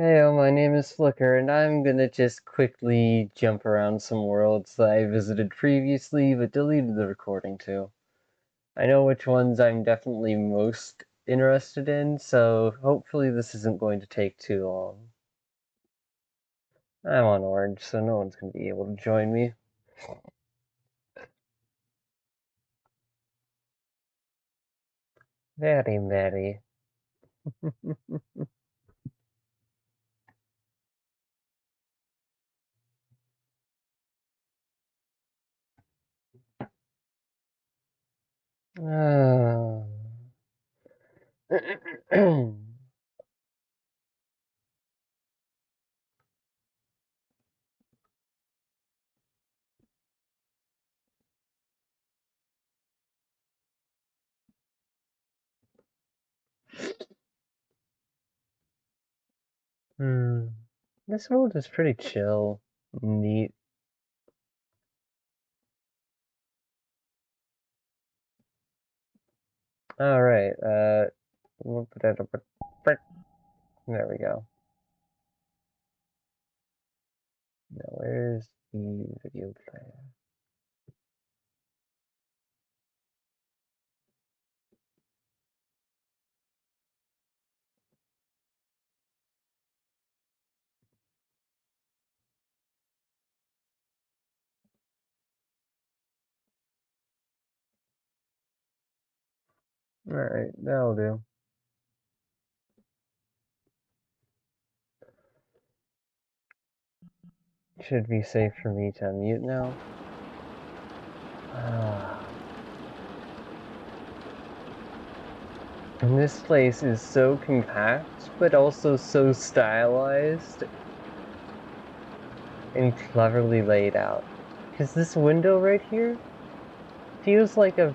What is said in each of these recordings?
Hey, my name is Flicker, and I'm gonna just quickly jump around some worlds that I visited previously but deleted the recording to. I know which ones I'm definitely most interested in, so hopefully this isn't going to take too long. I'm on Orange, so no one's gonna be able to join me. Very merry. Ah. This world is pretty chill, neat. Alright, we'll put that up. There we go. Now, where's the video player? Alright, that'll do. Should be safe for me to unmute now. And this place is so compact, but also so stylized and cleverly laid out. Because this window right here feels like a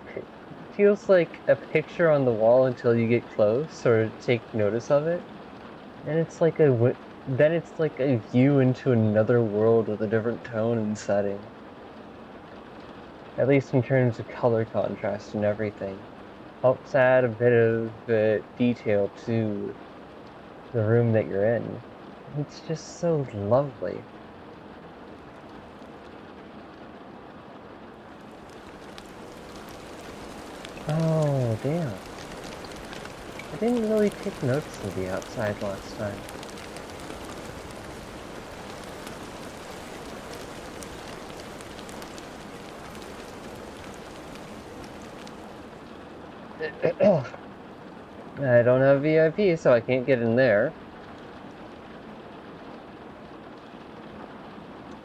picture on the wall until you get close or take notice of it, and it's like then it's like a view into another world with a different tone and setting. At least in terms of color contrast and everything. Helps add a bit of detail to the room that you're in. It's just so lovely. Oh, damn. I didn't really take notice of the outside last time. I don't have VIP, so I can't get in there.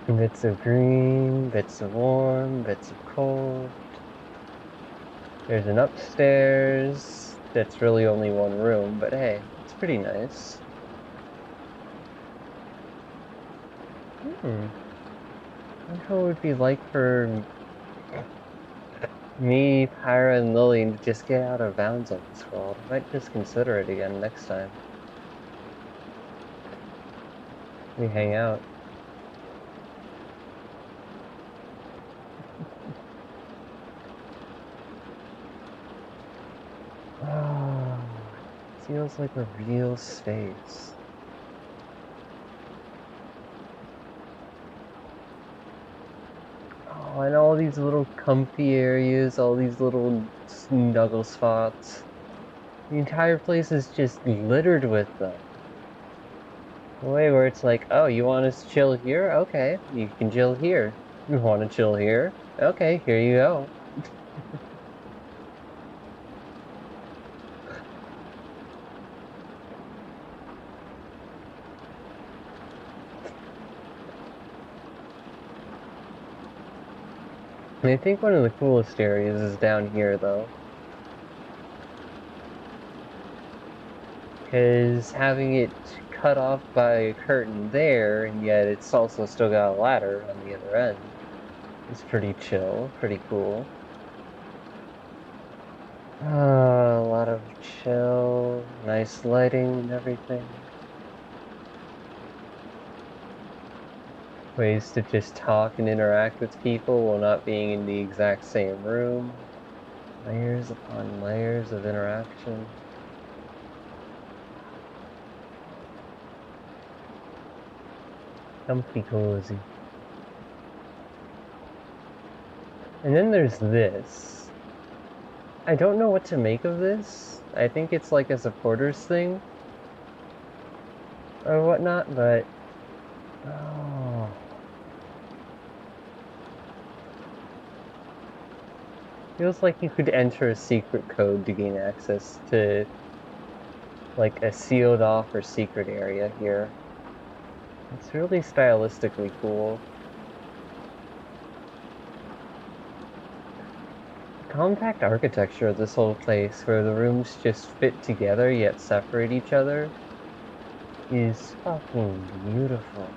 Bits of green, bits of warm, bits of cold. There's an upstairs that's really only one room, but hey, it's pretty nice. I wonder what it would be like for me, Pyra, and Lillian to just get out of bounds on this world. I might just consider it again next time we hang out. Oh, it feels like a real space. Oh, and all these little comfy areas, all these little snuggle spots. The entire place is just littered with them. The way where it's like, oh, you want us to chill here? Okay, you can chill here. You want to chill here? Okay, here you go. I think one of the coolest areas is down here, though. Because having it cut off by a curtain there, and yet it's also still got a ladder on the other end, is pretty chill, pretty cool. A lot of chill, nice lighting and everything. Ways to just talk and interact with people while not being in the exact same room. Layers upon layers of interaction. Comfy cozy. And then there's this. I don't know what to make of this. I think it's like a supporters thing or whatnot, but oh, feels like you could enter a secret code to gain access to like a sealed off or secret area here. It's really stylistically cool. Compact architecture of this whole place, where the rooms just fit together yet separate each other, is fucking beautiful.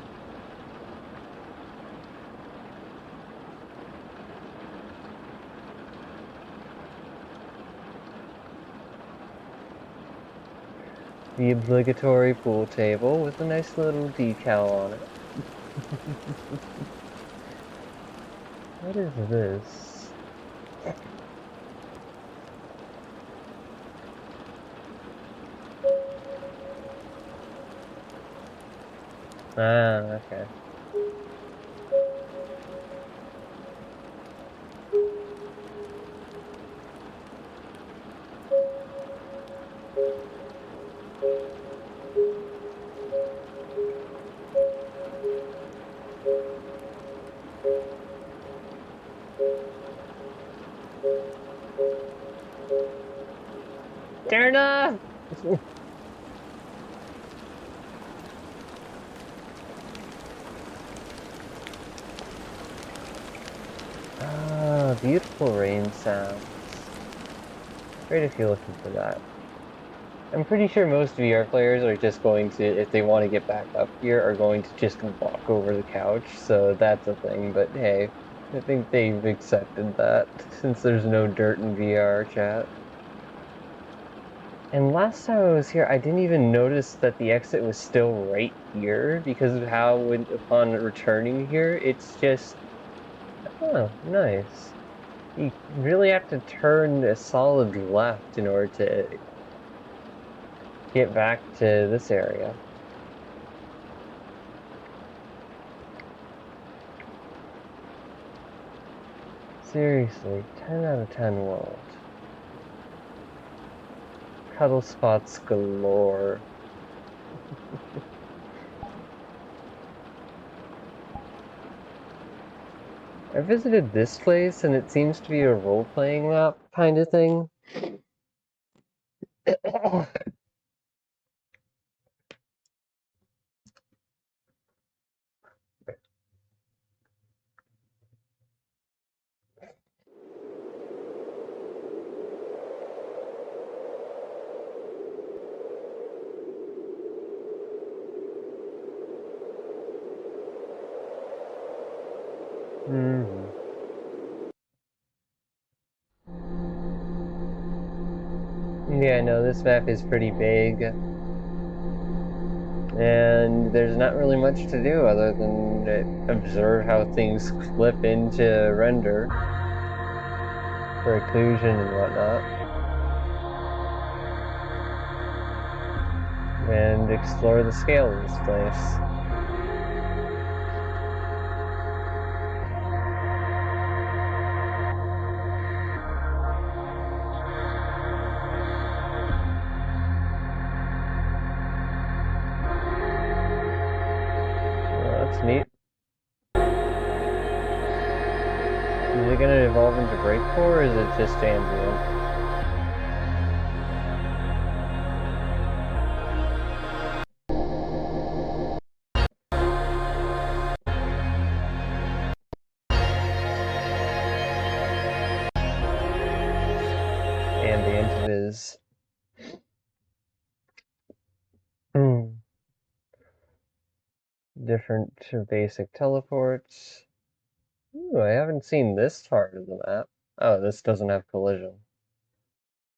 The obligatory pool table with a nice little decal on it. What is this? Ah, okay. Turn off! Ah, beautiful rain sounds. Great if you're looking for that. I'm pretty sure most VR players are just going to, if they want to get back up here, are going to just walk over the couch, so that's a thing, but hey, I think they've accepted that, since there's no dirt in VRChat. And last time I was here, I didn't even notice that the exit was still right here, because of how, upon returning here, it's just, oh, nice. You really have to turn a solid left in order to get back to this area. Seriously, 10 out of 10 world. Cuddle spots galore. I visited this place and it seems to be a role-playing map kind of thing. Hmm. Yeah, no, this map is pretty big. And there's not really much to do other than observe how things flip into render for occlusion and whatnot. And explore the scale of this place. Well, that's neat. Is it gonna evolve into breakcore, or is it just ambient? Ambient it is. Different basic teleports. Ooh, I haven't seen this part of the map. Oh, this doesn't have collision.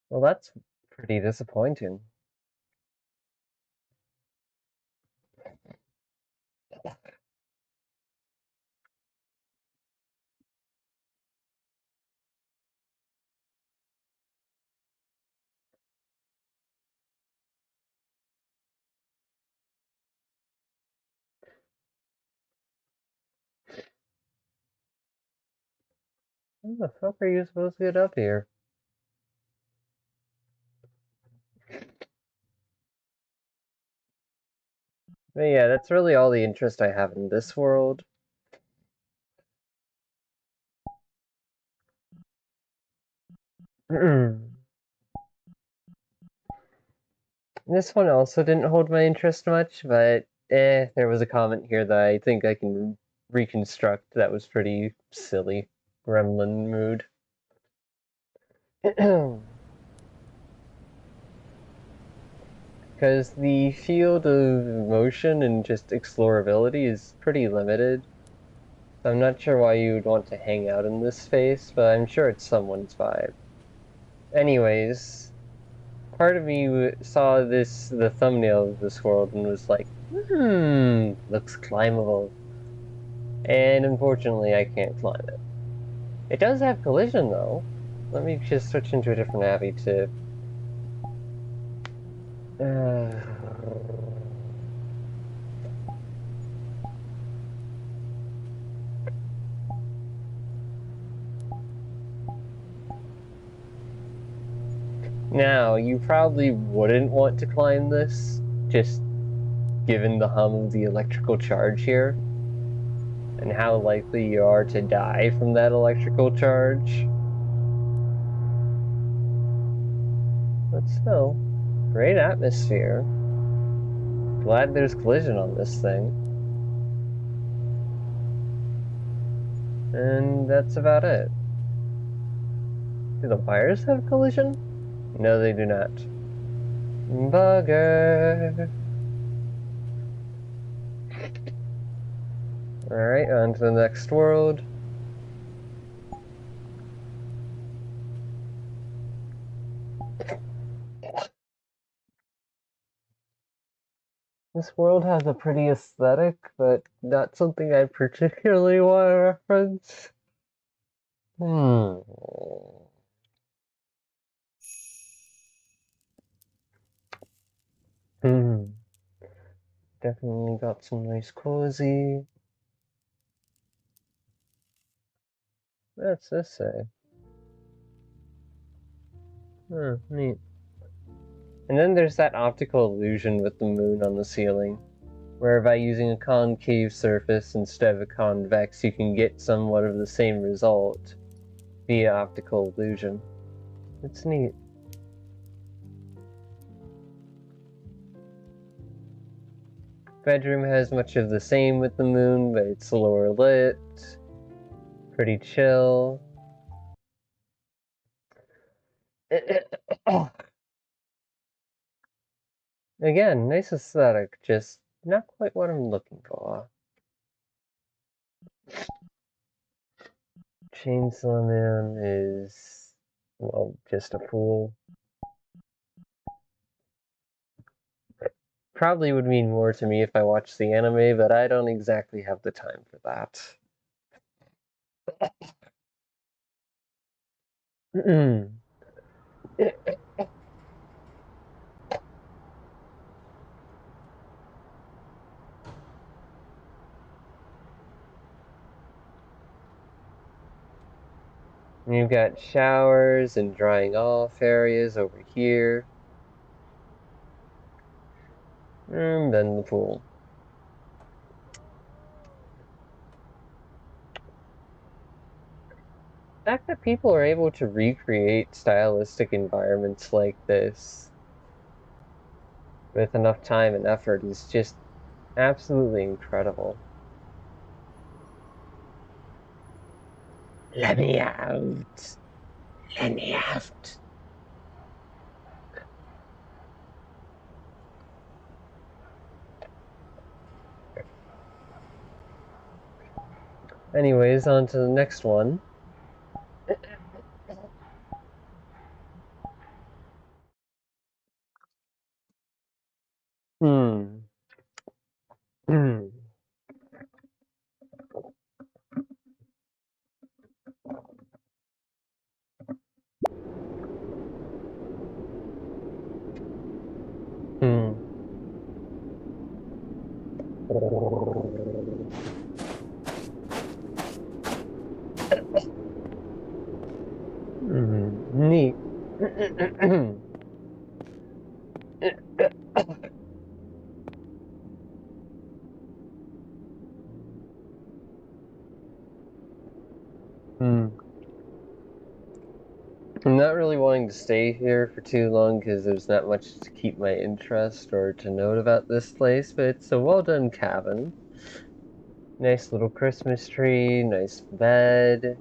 Well, that's pretty disappointing. How the fuck are you supposed to get up here? But yeah, that's really all the interest I have in this world. This one also didn't hold my interest much, but there was a comment here that I think I can reconstruct that was pretty silly. Gremlin mood. Because the field of motion and just explorability is pretty limited. So I'm not sure why you would want to hang out in this space, but I'm sure it's someone's vibe. Anyways, part of me saw the thumbnail of this world, and was like, looks climbable. And unfortunately, I can't climb it. It does have collision, though. Let me just switch into a different abbey to... Now, you probably wouldn't want to climb this, just given the hum of the electrical charge here, and how likely you are to die from that electrical charge. But still, great atmosphere. Glad there's collision on this thing. And that's about it. Do the wires have collision? No, they do not. Bugger. Alright, on to the next world. This world has a pretty aesthetic, but not something I particularly want to reference. Hmm. Hmm. Definitely got some nice cozy. What's this say? Oh, neat. And then there's that optical illusion with the moon on the ceiling, where by using a concave surface instead of a convex, you can get somewhat of the same result via optical illusion. It's neat. Bedroom has much of the same with the moon, but it's lower lit. Pretty chill. Again, nice aesthetic, just not quite what I'm looking for. Chainsaw Man is, well, just a fool. Probably would mean more to me if I watched the anime, but I don't exactly have the time for that. You've got showers and drying off areas over here. And then the pool. The fact that people are able to recreate stylistic environments like this with enough time and effort is just absolutely incredible. Let me out! Let me out! Anyways, on to the next one. Hmm. Hmm. Hmm. I'm not really wanting to stay here for too long because there's not much to keep my interest or to note about this place, but it's a well done cabin. Nice little Christmas tree, nice bed,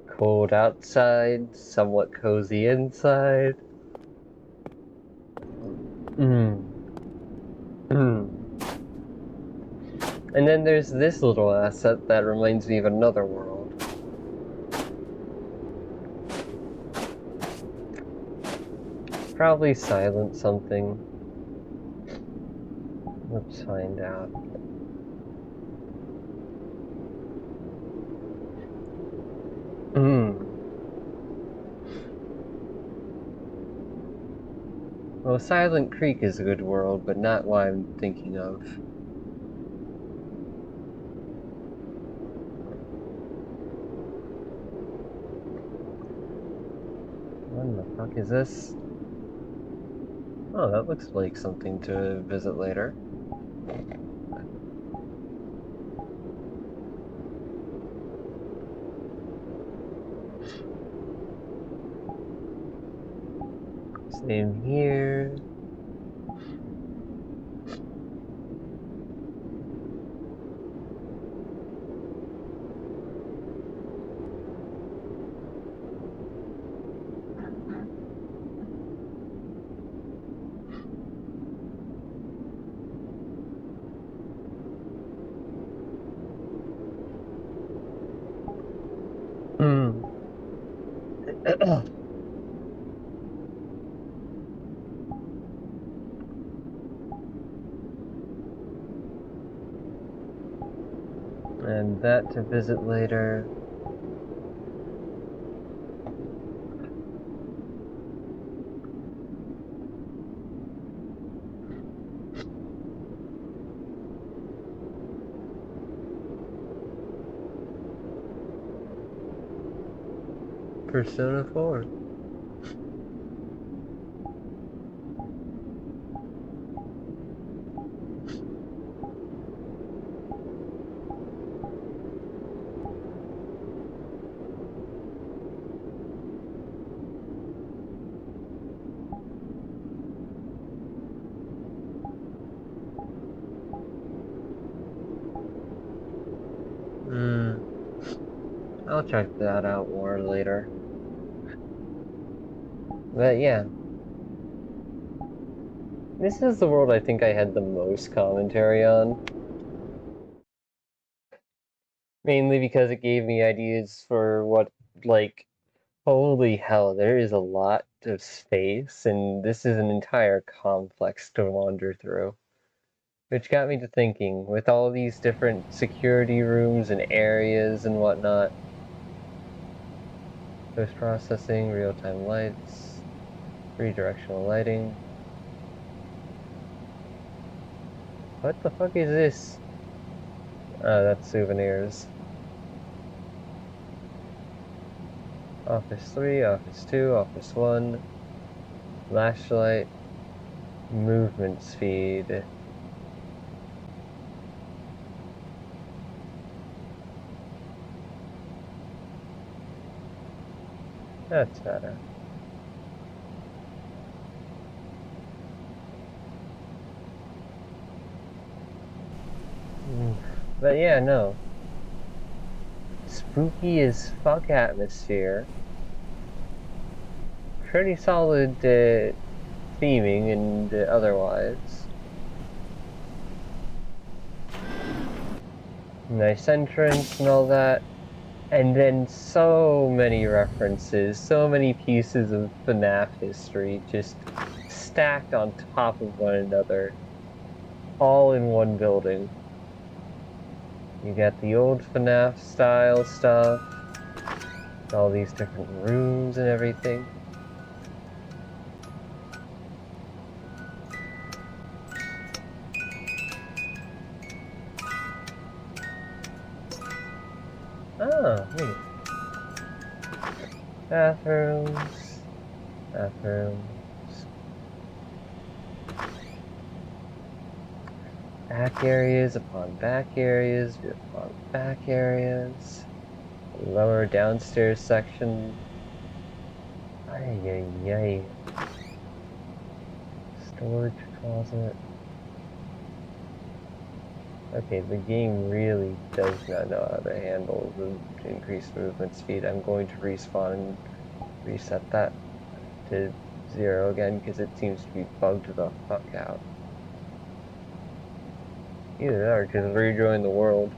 cold outside, somewhat cozy inside. And then there's this little asset that reminds me of another world. Probably silent something. Let's find out. Well, Silent Creek is a good world, but not what I'm thinking of. What the fuck is this? Oh, that looks like something to visit later. Same here. And that to visit later. Persona 4. I'll check that out more later. But yeah. This is the world I think I had the most commentary on. Mainly because it gave me ideas for what, like, holy hell, there is a lot of space, and this is an entire complex to wander through. Which got me to thinking, with all these different security rooms and areas and whatnot, post-processing, real-time lights, redirectional lighting. What the fuck is this? Oh, that's souvenirs. Office 3, Office 2, Office 1, flashlight, movement speed. That's better. But yeah, no. Spooky as fuck atmosphere. Pretty solid theming and otherwise. Nice entrance and all that. And then so many references, so many pieces of FNAF history just stacked on top of one another. All in one building. You got the old FNAF style stuff, all these different rooms and everything. Oh, neat. Bathrooms. Bathrooms. Back areas upon back areas upon back areas. Lower downstairs section. Ay, ay, ay. Storage closet. Okay, the game really does not know how to handle the increased movement speed. I'm going to respawn and reset that to 0 again because it seems to be bugged the fuck out. Either that or just rejoin the world.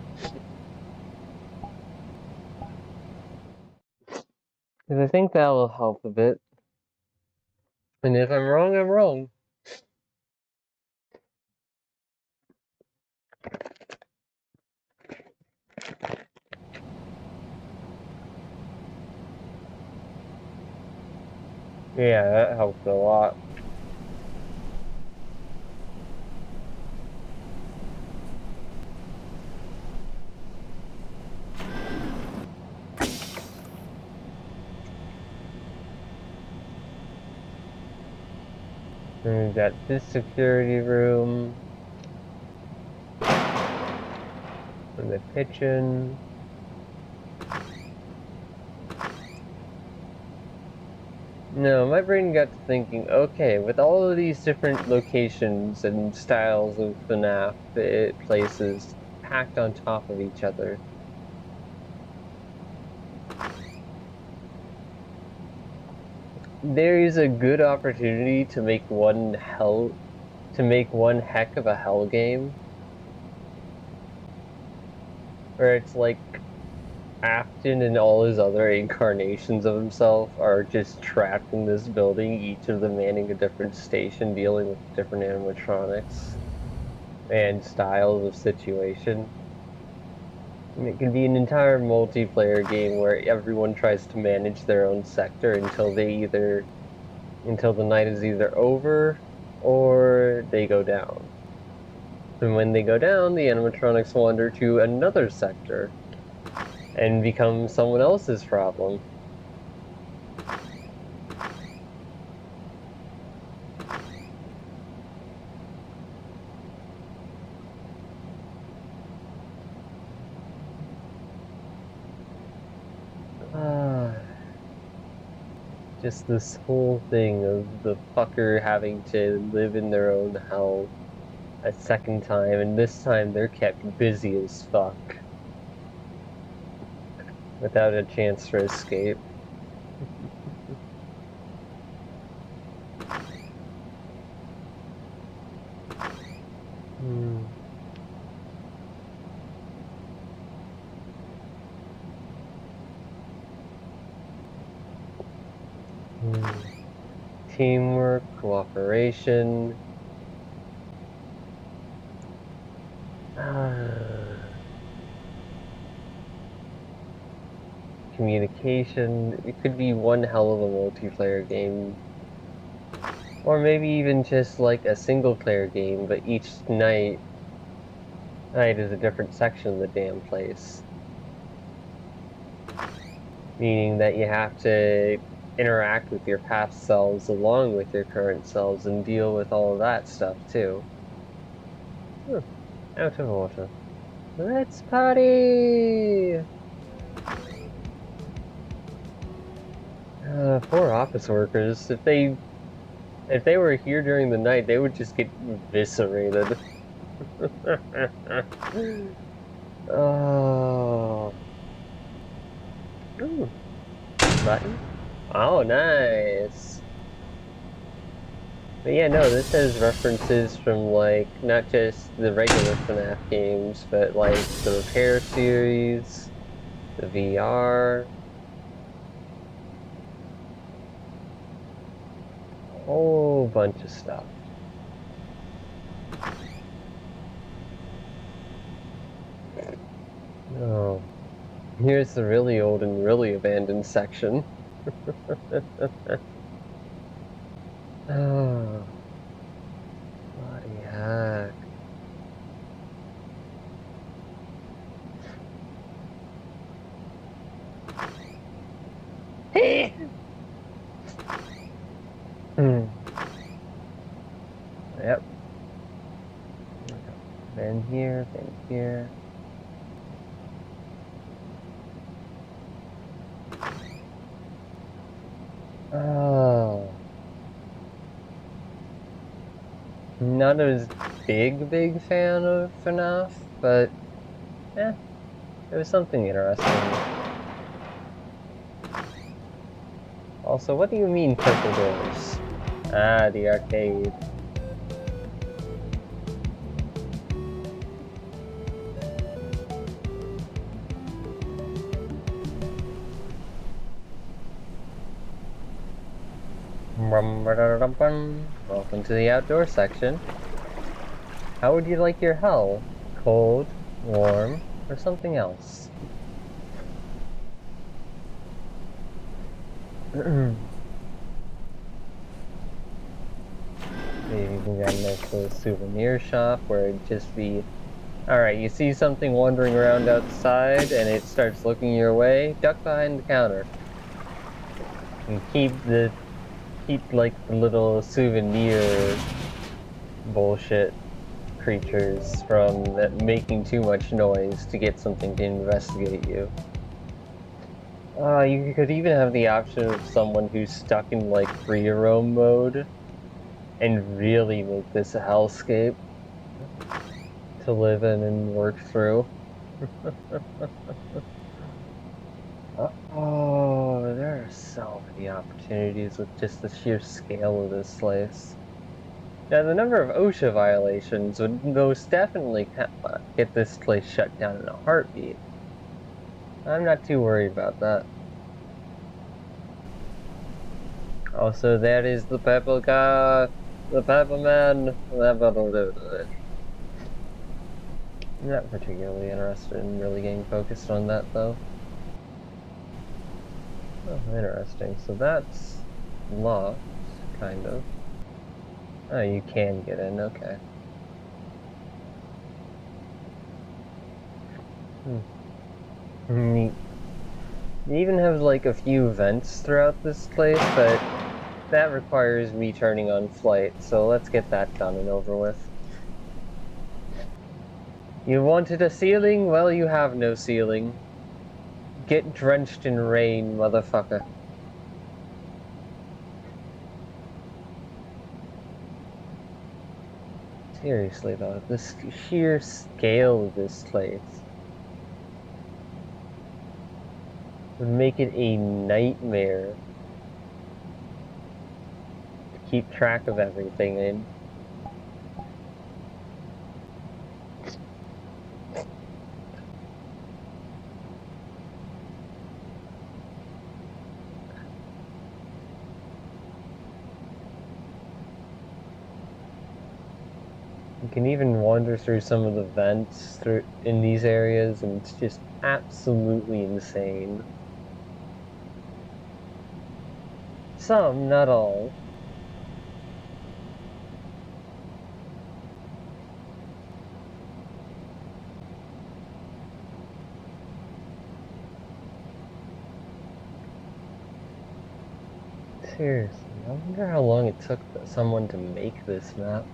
Because I think that will help a bit. And if I'm wrong, I'm wrong. Yeah, that helped a lot. And we got this security room. And the kitchen. No, my brain got to thinking, okay, with all of these different locations and styles of FNAF places packed on top of each other, there is a good opportunity to make one heck of a hell game, where it's like Afton and all his other incarnations of himself are just trapped in this building, each of them manning a different station, dealing with different animatronics and styles of situation. And it can be an entire multiplayer game where everyone tries to manage their own sector until the night is either over or they go down. And when they go down, the animatronics wander to another sector and become someone else's problem. Just this whole thing of the fucker having to live in their own hell a second time, and this time they're kept busy as fuck without a chance for escape. Hmm. Teamwork, cooperation. Communication. It could be one hell of a multiplayer game. Or maybe even just like a single player game, but each night is a different section of the damn place. Meaning that you have to interact with your past selves along with your current selves and deal with all of that stuff too. Out of order. Let's party! Poor office workers. If they were here during the night, they would just get eviscerated. Oh. Ooh. Button? Oh, nice. But yeah, no, this has references from like not just the regular FNAF games, but like the Repair series, the VR, whole bunch of stuff. Oh, here's the really old and really abandoned section. Oh, bloody heck. Yep. Then here, then here. Oh. Not as big fan of FNAF, but it was something interesting. Also, what do you mean purple doors? Ah, the arcade. Welcome to the outdoor section. How would you like your hell? Cold, warm, or something else? Maybe you can get a nice little souvenir shop where it'd just be, alright, you see something wandering around outside and it starts looking your way, duck behind the counter. And keep like the little souvenir bullshit creatures from making too much noise to get something to investigate you. You could even have the option of someone who's stuck in like free roam mode and really make this a hellscape to live in and work through. Oh, there are so many opportunities with just the sheer scale of this place. Now, the number of OSHA violations would most definitely get this place shut down in a heartbeat. I'm not too worried about that. Also, that is the purple car, the purple man. I'm not particularly interested in really getting focused on that, though. Oh, interesting. So that's locked, kind of. Oh, you can get in, okay. Neat. You even have like a few vents throughout this place, but that requires me turning on flight, so let's get that done and over with. You wanted a ceiling? Well, you have no ceiling. Get drenched in rain, motherfucker. Seriously though, this sheer scale of this place would make it a nightmare to keep track of everything in. You can even wander through some of the vents in these areas, and it's just absolutely insane. Some, not all. Seriously, I wonder how long it took someone to make this map.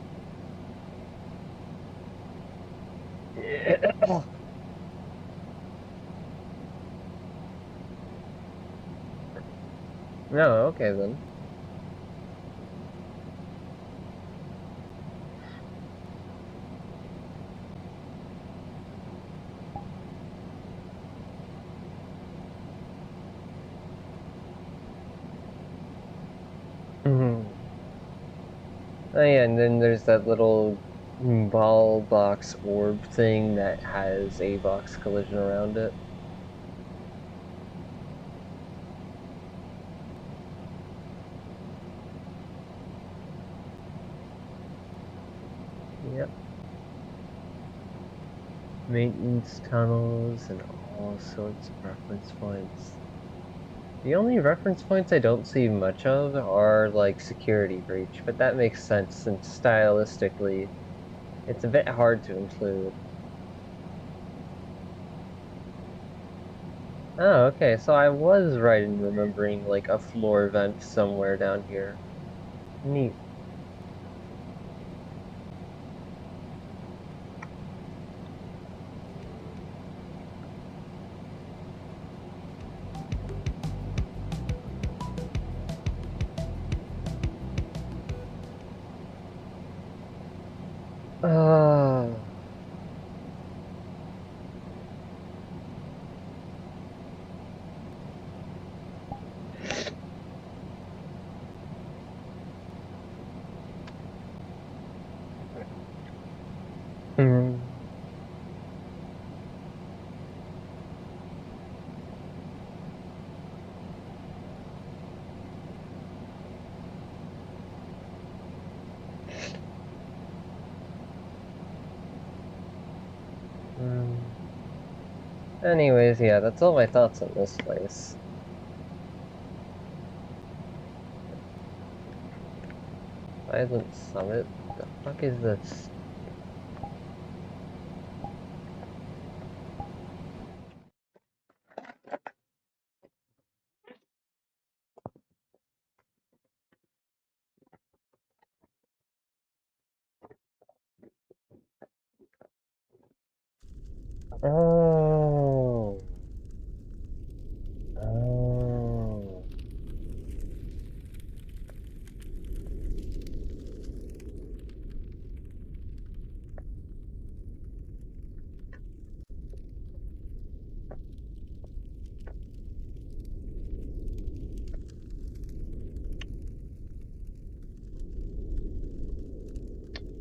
No, okay then. Oh yeah, and then there's that little ball box orb thing that has a box collision around it. Yep. Maintenance tunnels and all sorts of reference points. The only reference points I don't see much of are like security breach, but that makes sense since stylistically it's a bit hard to include. Oh, okay, so I was right in remembering like a floor vent somewhere down here. Neat. Uh, mm, mm. Anyways, yeah, that's all my thoughts on this place. Island Summit? The fuck is this? Oh. Oh.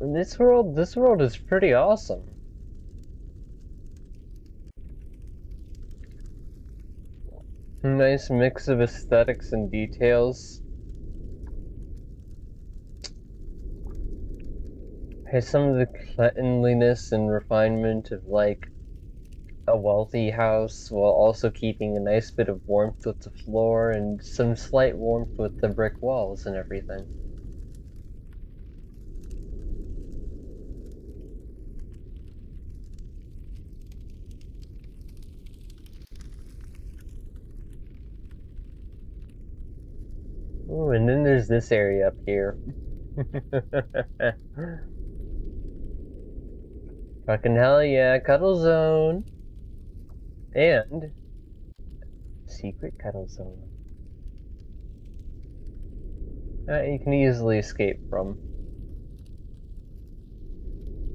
This world is pretty awesome. Nice mix of aesthetics and details. Has some of the cleanliness and refinement of like a wealthy house while also keeping a nice bit of warmth with the floor and some slight warmth with the brick walls and everything. Ooh, and then there's this area up here. Fucking hell yeah, cuddle zone. And secret cuddle zone. You can easily escape from.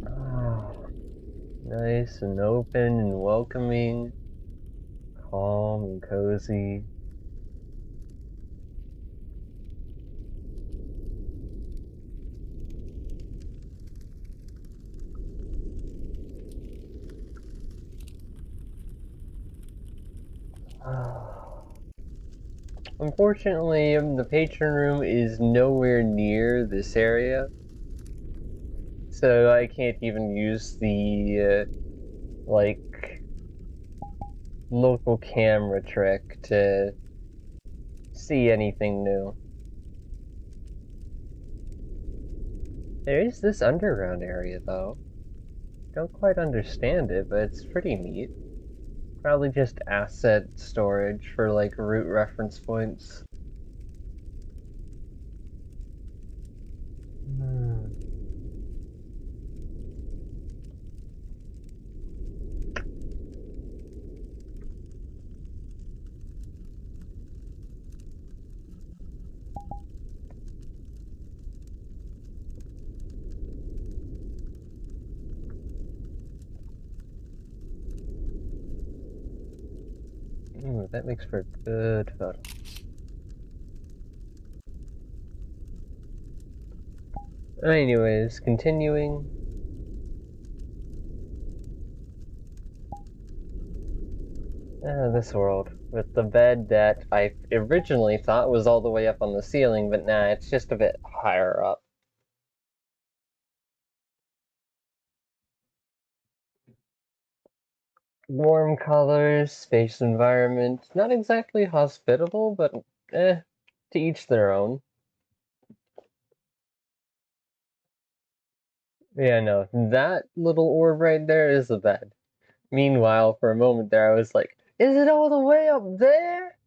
Ah, nice and open and welcoming, calm and cozy. Unfortunately, the patron room is nowhere near this area, so I can't even use the like local camera trick to see anything new. There is this underground area though. Don't quite understand it, but it's pretty neat. Probably just asset storage for like route reference points. Hmm. Ooh, that makes for a good photo. Anyways, continuing. This world. With the bed that I originally thought was all the way up on the ceiling, but nah, it's just a bit higher up. Warm colors, space environment. Not exactly hospitable, but to each their own. Yeah, no, that little orb right there is the bed. Meanwhile, for a moment there, I was like, is it all the way up there?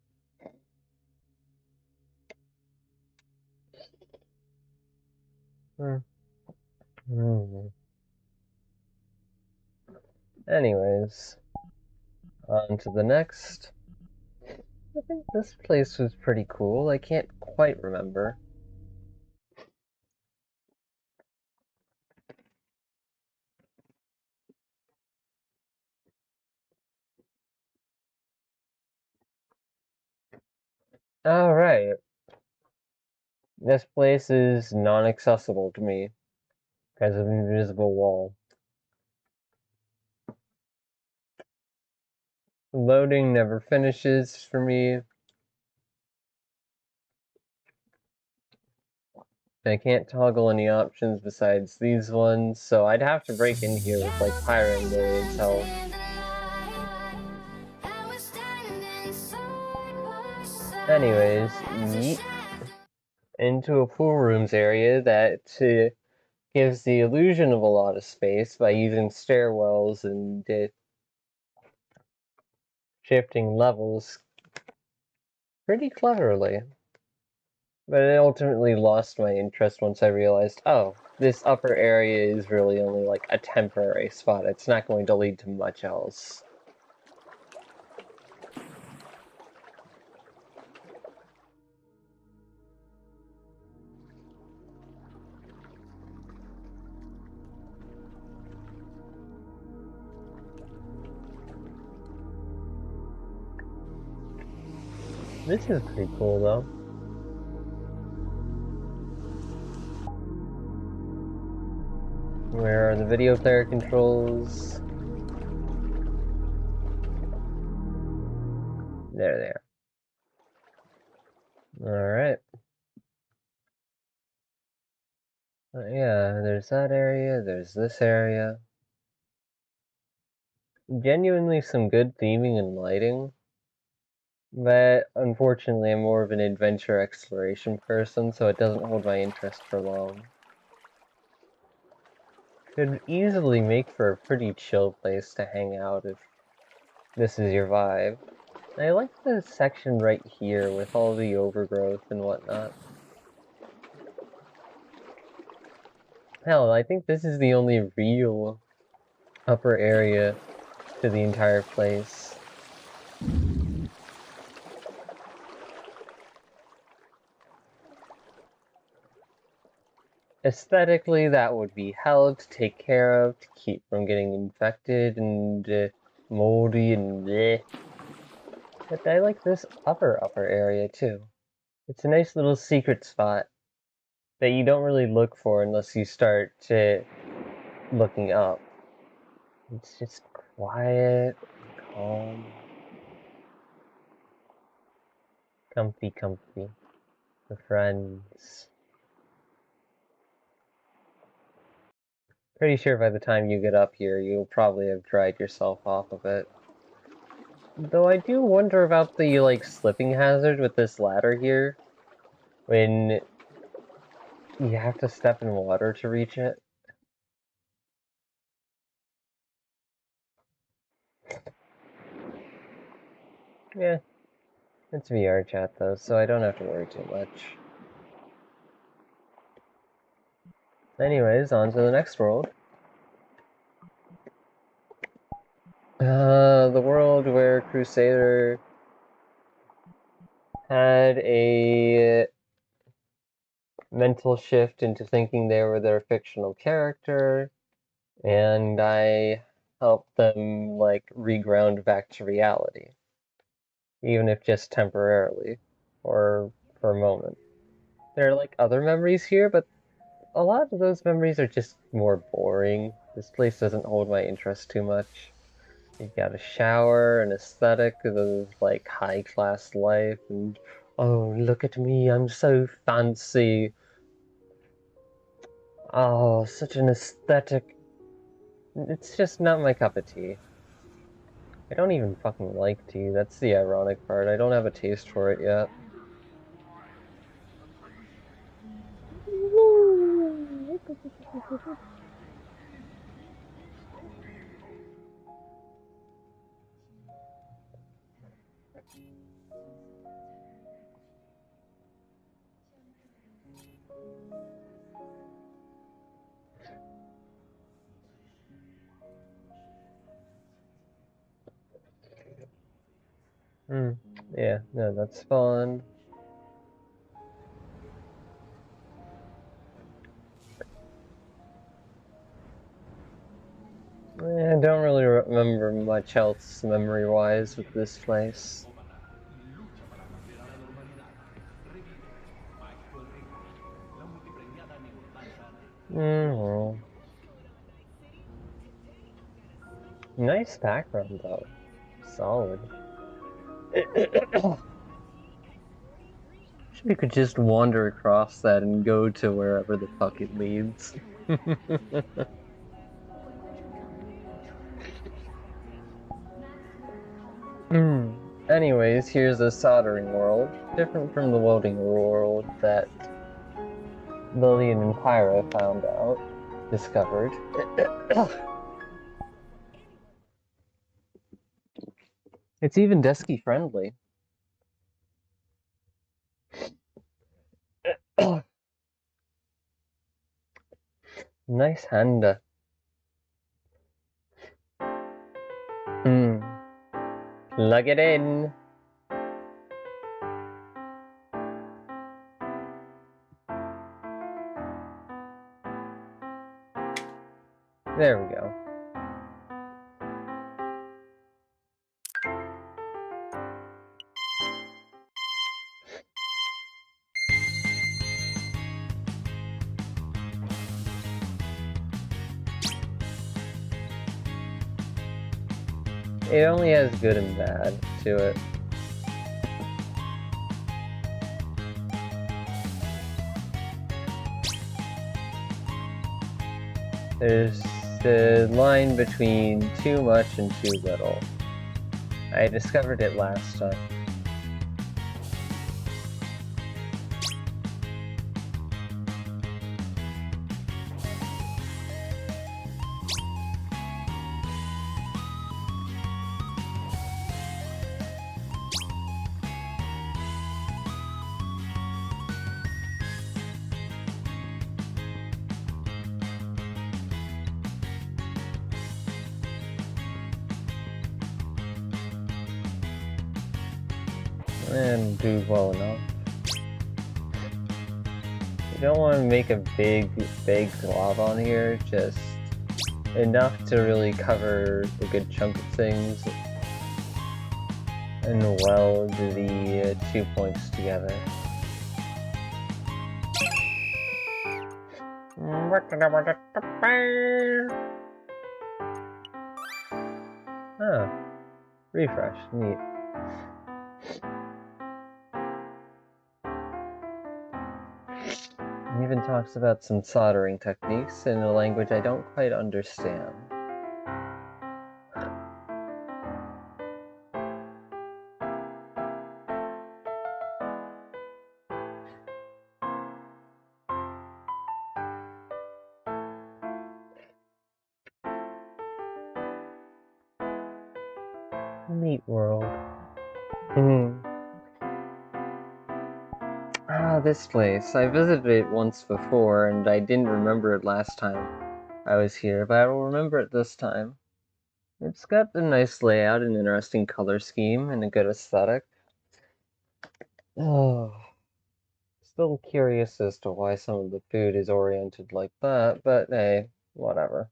Anyways, on to the next. I think this place was pretty cool. I can't quite remember. Alright. This place is non-accessible to me because of an invisible wall. Loading never finishes for me. I can't toggle any options besides these ones, so I'd have to break in here with like Pyro Millions health. Anyways, yeet into a pool rooms area that gives the illusion of a lot of space by using stairwells and shifting levels pretty cleverly. But it ultimately lost my interest once I realized, oh, this upper area is really only like a temporary spot. It's not going to lead to much else. This is pretty cool though. Where are the video player controls? There they are. Alright. Yeah, there's that area, there's this area. Genuinely some good theming and lighting. But unfortunately, I'm more of an adventure exploration person, so it doesn't hold my interest for long. Could easily make for a pretty chill place to hang out if this is your vibe. I like the section right here with all the overgrowth and whatnot. Hell, I think this is the only real upper area to the entire place. Aesthetically, that would be hell to take care of, to keep from getting infected and moldy and bleh. But I like this upper area too. It's a nice little secret spot that you don't really look for unless you start looking up. It's just quiet, calm, comfy, for friends. Pretty sure by the time you get up here, you'll probably have dried yourself off of it. Though I do wonder about the, like, slipping hazard with this ladder here, when you have to step in water to reach it. Yeah, it's VRChat though, so I don't have to worry too much. Anyways, on to the next world. The world where Crusader had a mental shift into thinking they were their fictional character, and I helped them, like, reground back to reality. Even if just temporarily, or for a moment. There are, like, other memories here, but a lot of those memories are just more boring. This place doesn't hold my interest too much. You've got a shower, an aesthetic of, like, high-class life, and, oh, look at me, I'm so fancy. Oh, such an aesthetic. It's just not my cup of tea. I don't even fucking like tea, that's the ironic part. I don't have a taste for it yet. Yeah, no, that's fun. I don't really remember much else memory-wise with this place. Well. Nice background, though. Solid. We could just wander across that and go to wherever the fuck it leads. Anyways, here's a soldering world, different from the welding world that Lillian and Pyra discovered. It's even desky friendly. Nice hand. Plug it in. There we go. It only has good and bad to it. There's the line between too much and too little. I discovered it last time. And do well enough. You don't want to make a big glob on here, just enough to really cover a good chunk of things and weld the 2 points together. Refresh, neat. It even talks about some soldering techniques in a language I don't quite understand. Neat world. This place. I visited it once before, and I didn't remember it last time I was here, but I will remember it this time. It's got a nice layout, an interesting color scheme, and a good aesthetic. Oh, still curious as to why some of the food is oriented like that, but hey, whatever.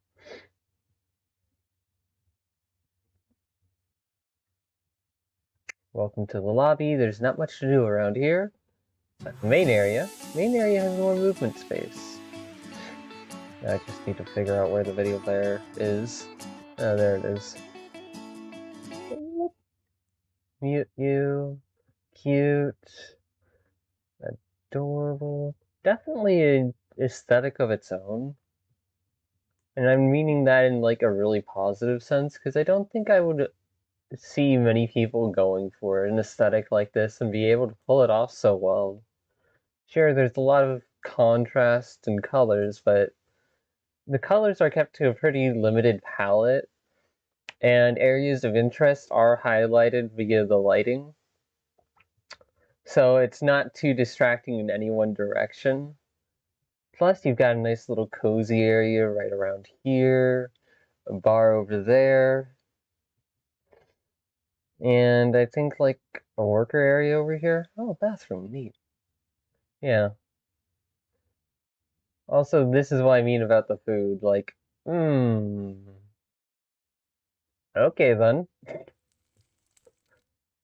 Welcome to the lobby. There's not much to do around here. But the main area has more movement space. I just need to figure out where the video player is. Oh, there it is. Mute you. Cute. Adorable. Definitely an aesthetic of its own. And I'm meaning that in like a really positive sense, because I don't think I would see many people going for an aesthetic like this and be able to pull it off so well. Sure, there's a lot of contrast and colors, but the colors are kept to a pretty limited palette, and areas of interest are highlighted via the lighting. So it's not too distracting in any one direction. Plus, you've got a nice little cozy area right around here, a bar over there. And I think, like, a worker area over here. Oh, bathroom, neat. Yeah. Also, this is what I mean about the food. Like, okay then.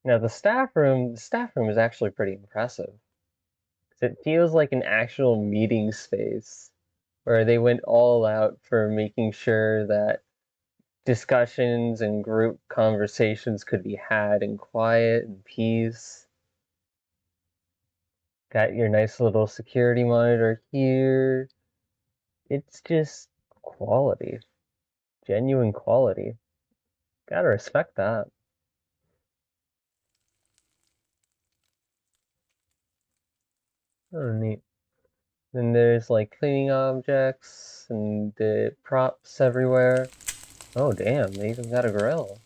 Now the staff room is actually pretty impressive. It feels like an actual meeting space where they went all out for making sure that discussions and group conversations could be had in quiet and peace. Got your nice little security monitor here. It's just quality, genuine quality. Gotta respect that. Oh, neat. Then there's like cleaning objects and the props everywhere. Oh, damn, they even got a grill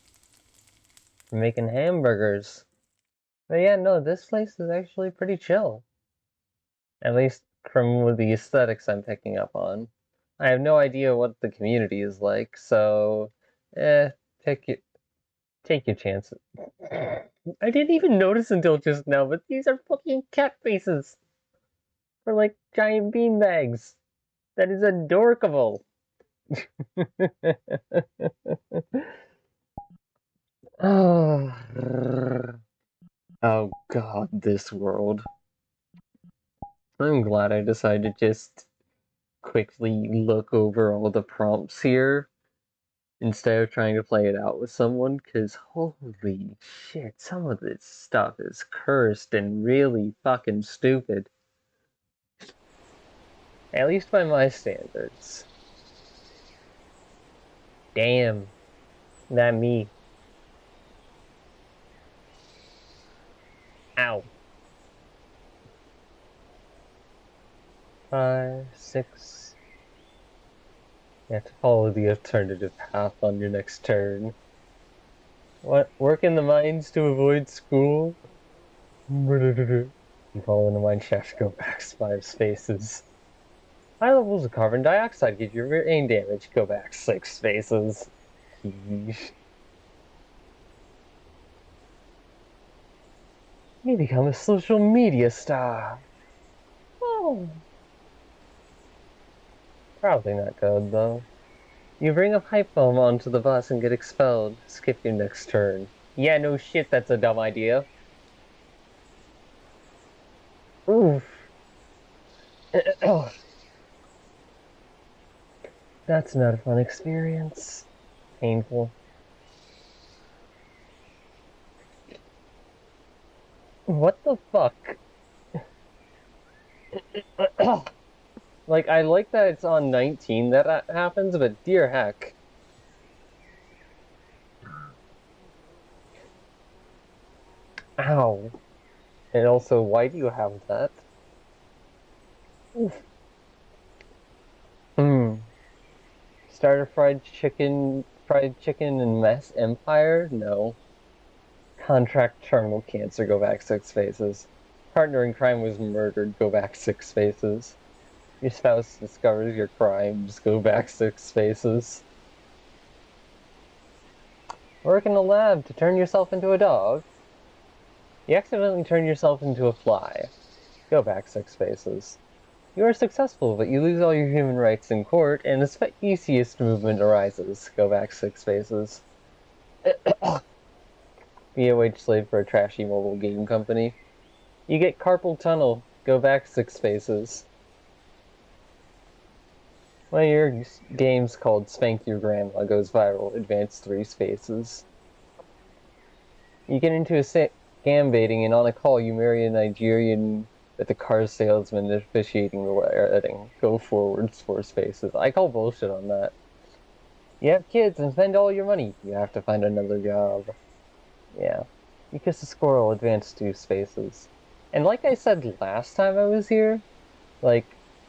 for making hamburgers. But yeah, no, this place is actually pretty chill. At least from the aesthetics I'm picking up on. I have no idea what the community is like, so take it, take your chances. I didn't even notice until just now, but these are fucking cat faces for like giant beanbags. That is adorable. Oh, oh god, this world. I'm glad I decided to just quickly look over all the prompts here instead of trying to play it out with someone, because holy shit, some of this stuff is cursed and really fucking stupid. At least by my standards. Damn, not me. Ow. 5, 6. You have to follow the alternative path on your next turn. What? Work in the mines to avoid school? You fall in the mine shaft, go back 5 spaces. High levels of carbon dioxide give you brain damage, go back 6 spaces. Yeesh. You become a social media star. Oh. Probably not good, though. You bring a pipe bomb onto the bus and get expelled. Skip your next turn. Yeah, no shit, that's a dumb idea. Oof. That's not a fun experience. Painful. What the fuck? Like, I like that it's on 19 that happens, but dear heck. Ow. And also, why do you have that? Oof. Starter fried chicken and mess empire? No. Contract terminal cancer, go back 6 spaces. Partner in crime was murdered, go back 6 spaces. Your spouse discovers your crimes, go back 6 spaces. Work in a lab to turn yourself into a dog. You accidentally turn yourself into a fly. Go back 6 spaces. You are successful, but you lose all your human rights in court, and the speciesist movement arises. Go back 6 spaces. Be a wage slave for a trashy mobile game company. You get carpal tunnel. Go back 6 spaces. One of your games called Spank Your Grandma goes viral. Advance 3 spaces. You get into a scam baiting, and on a call, you marry a Nigerian with a car salesman officiating the wedding. Go forwards 4 spaces. I call bullshit on that. You have kids and spend all your money. You have to find another job. Yeah. You kiss a squirrel, advance 2 spaces. And like I said last time I was here, like,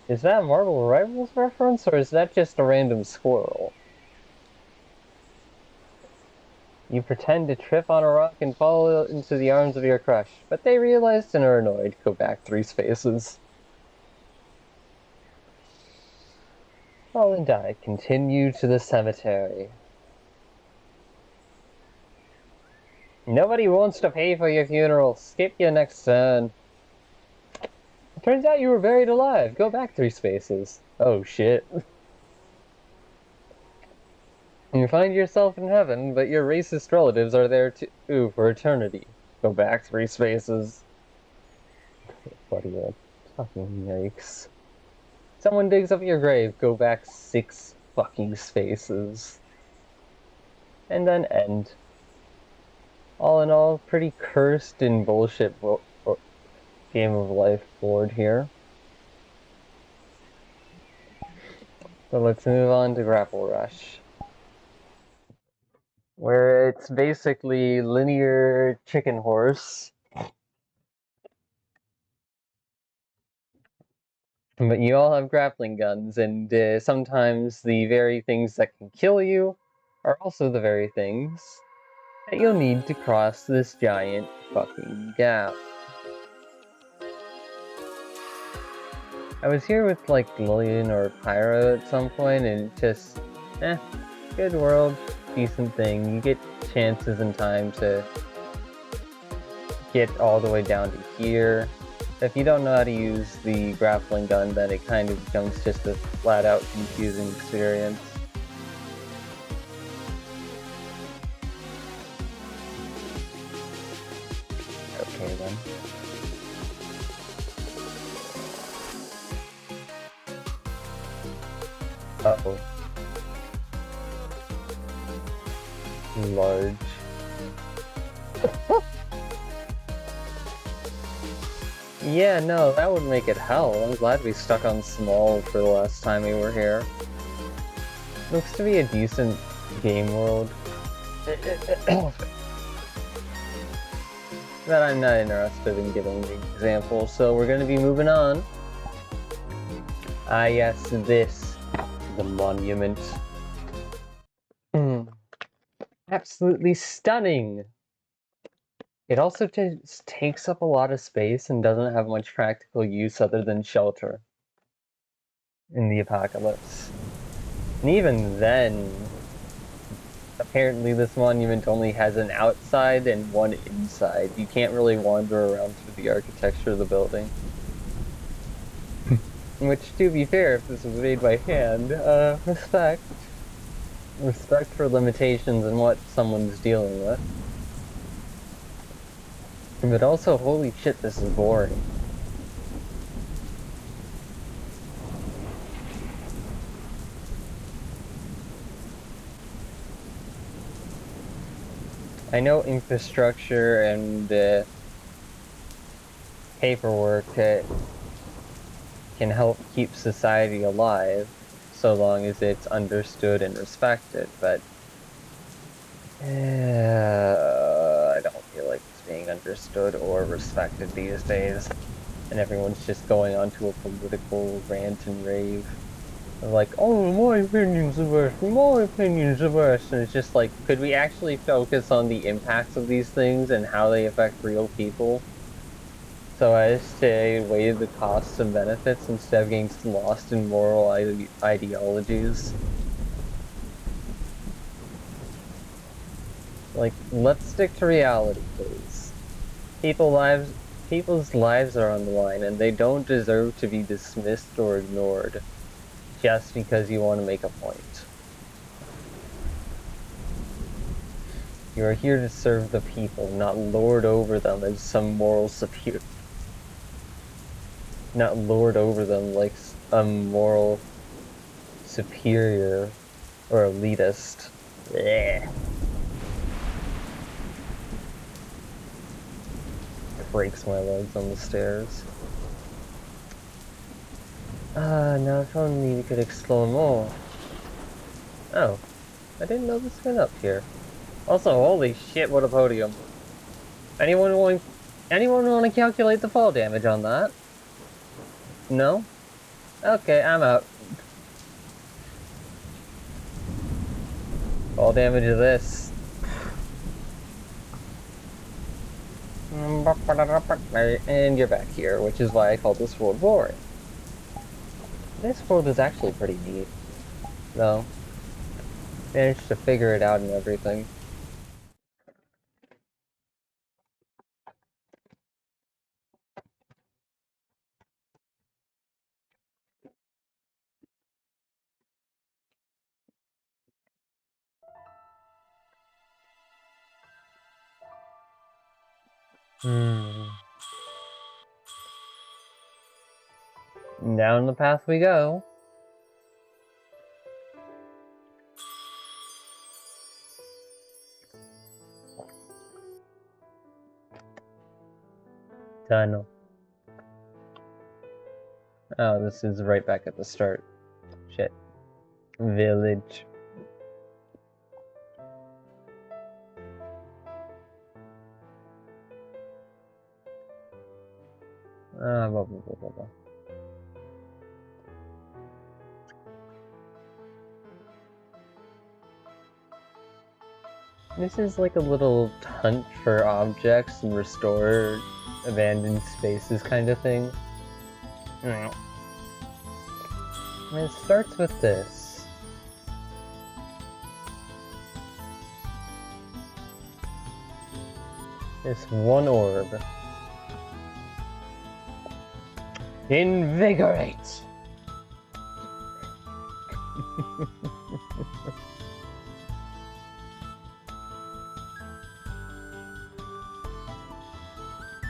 is that a Marvel Rivals reference, or is that just a random squirrel? You pretend to trip on a rock and fall into the arms of your crush, but they realized and are annoyed. Go back 3 spaces. Fall and die. Continue to the cemetery. Nobody wants to pay for your funeral. Skip your next turn. It turns out you were buried alive. Go back 3 spaces. Oh shit. You find yourself in heaven, but your racist relatives are there too for eternity. Go back 3 spaces. What are you fucking yikes. Someone digs up your grave, go back 6 fucking spaces. And then end. All in all, pretty cursed and bullshit game of life board here. So let's move on to Grapple Rush, where it's basically linear chicken horse. But you all have grappling guns, and sometimes the very things that can kill you are also the very things that you'll need to cross this giant fucking gap. I was here with like Lillian or Pyro at some point, and just, good world, decent thing. You get chances and time to get all the way down to here. If you don't know how to use the grappling gun, then it kind of becomes just a flat-out confusing experience. Okay then. Uh-oh. Large. Yeah, no, that would make it hell. I'm glad we stuck on small for the last time we were here. Looks to be a decent game world. That I'm not interested in giving the example, so we're gonna be moving on. Ah yes, this. The monument. Absolutely stunning! It also just takes up a lot of space and doesn't have much practical use other than shelter in the apocalypse. And even then, apparently this monument only has an outside and one inside. You can't really wander around through the architecture of the building. Which, to be fair, if this was made by hand, respect. Respect for limitations and what someone's dealing with. But also, holy shit, this is boring. I know infrastructure and paperwork can help keep society alive, so long as it's understood and respected, but I don't feel like it's being understood or respected these days, and everyone's just going onto a political rant and rave. They're like, oh, my opinion's the worst, my opinion's the worst, and it's just like, could we actually focus on the impacts of these things and how they affect real people? So as to weigh the costs and benefits instead of getting lost in moral ideologies. Like, let's stick to reality, please. People's lives are on the line, and they don't deserve to be dismissed or ignored just because you want to make a point. You are here to serve the people, not lord over them as some moral superior. Not lord over them like a moral superior or elitist. Blech. Breaks my legs on the stairs. Now if only we could explore more. Oh, I didn't know this went up here. Also, holy shit, what a podium. Anyone want to calculate the fall damage on that? No? Okay, I'm out. Fall damage of this. And you're back here, which is why I call this world boring. This world is actually pretty neat, though. Managed to figure it out and everything. Down the path we go. Tunnel. Oh, this is right back at the start. Shit. Village. Blah, blah, blah, blah, blah. This is like a little hunt for objects and restore abandoned spaces kind of thing. And it starts with this. This one orb. Invigorate!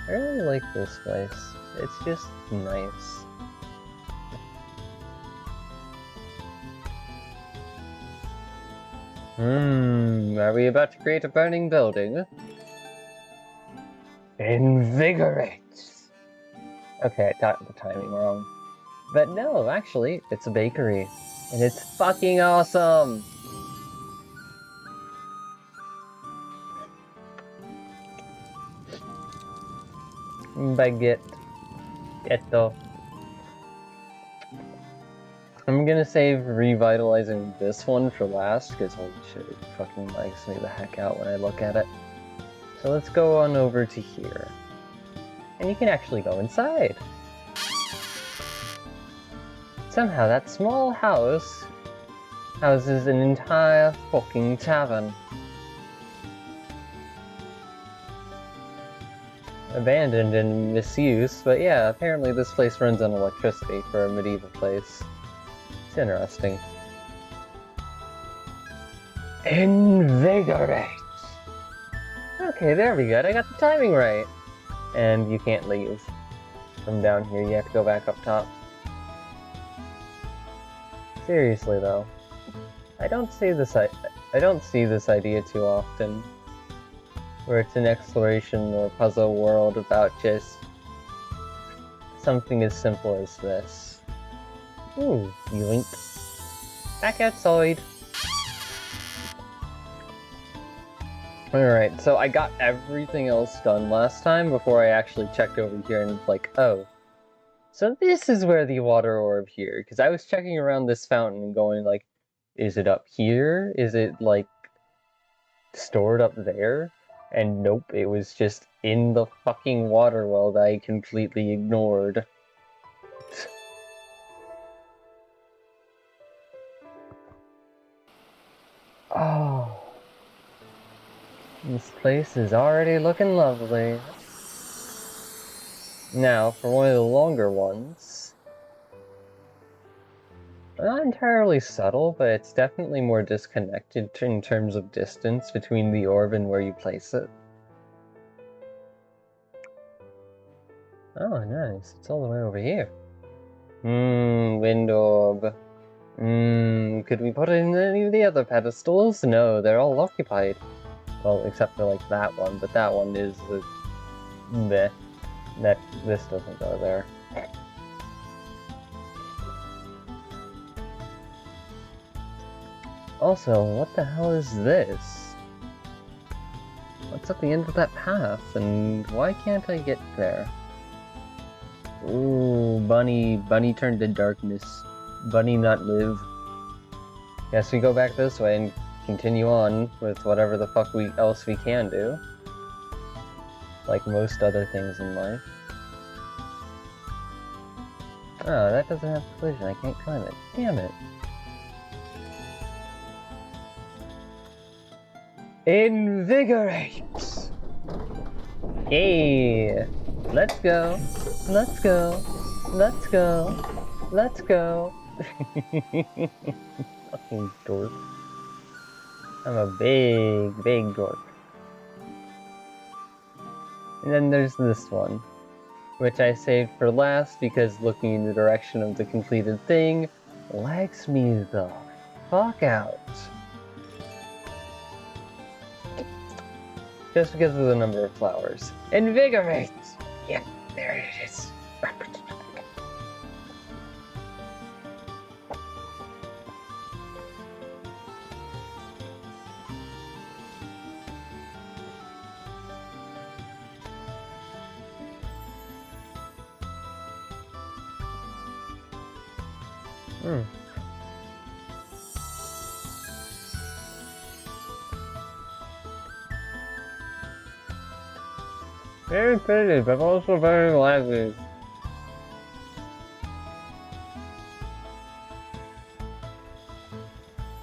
I really like this place. It's just nice. Are we about to create a burning building? Invigorate! Okay, I got the timing wrong. But no, actually, it's a bakery. And it's fucking awesome! Baguette. Ghetto. I'm gonna save revitalizing this one for last, because holy shit, it fucking likes me the heck out when I look at it. So let's go on over to here. And you can actually go inside. Somehow that small house houses an entire fucking tavern. Abandoned and misuse, but yeah, apparently this place runs on electricity for a medieval place. It's interesting. Invigorate! Okay, there we go, I got the timing right. And you can't leave from down here, you have to go back up top. Seriously though, I don't see this idea too often. Where it's an exploration or puzzle world about just something as simple as this. Ooh, yoink. Back outside. Alright, so I got everything else done last time before I actually checked over here and like, oh. So this is where the water orb here, because I was checking around this fountain and going like, is it up here? Is it like stored up there? And nope, it was just in the fucking water well that I completely ignored. Oh. This place is already looking lovely. Now, for one of the longer ones. Not entirely subtle, but it's definitely more disconnected in terms of distance between the orb and where you place it. Oh, nice. It's all the way over here. Wind orb. Could we put it in any of the other pedestals? No, they're all occupied. Well, except for, like, that one, but that one is the... Meh. This doesn't go there. Also, what the hell is this? What's at the end of that path, and why can't I get there? Ooh, bunny turned to darkness. Bunny not live. Guess we go back this way and continue on with whatever the fuck else we can do. Like most other things in life. Oh, that doesn't have collision, I can't climb it. Damn it. Invigorate! Hey! Let's go! Let's go! Let's go! Let's go! Fucking dork. I'm a big dork. And then there's this one, which I saved for last because looking in the direction of the completed thing lags me the fuck out. Just because of the number of flowers. Invigorate! Yeah, there it is. Very pretty, but also very laggy.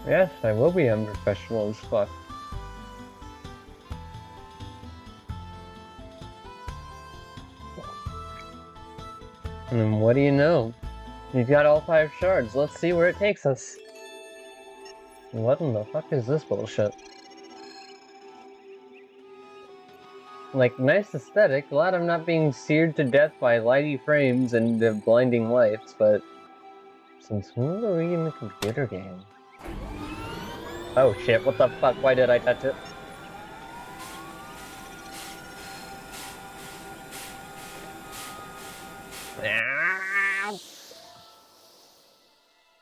Yes, I will be unprofessional as fuck. And what do you know? You've got all 5 shards. Let's see where it takes us. What in the fuck is this bullshit? Like, nice aesthetic. Glad I'm not being seared to death by lighty frames and blinding lights, but since when were we in a computer game? Oh shit, what the fuck? Why did I touch it?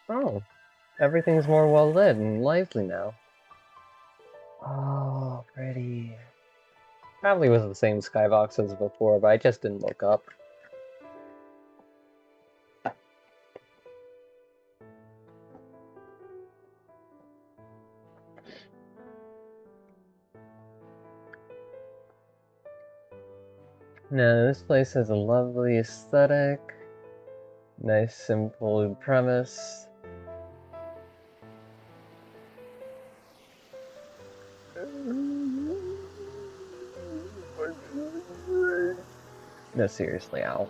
Oh, everything's more well lit and lively now. Oh, pretty. Probably was the same skybox as before, but I just didn't look up. Now, this place has a lovely aesthetic. Nice, simple premise. No, seriously, Al.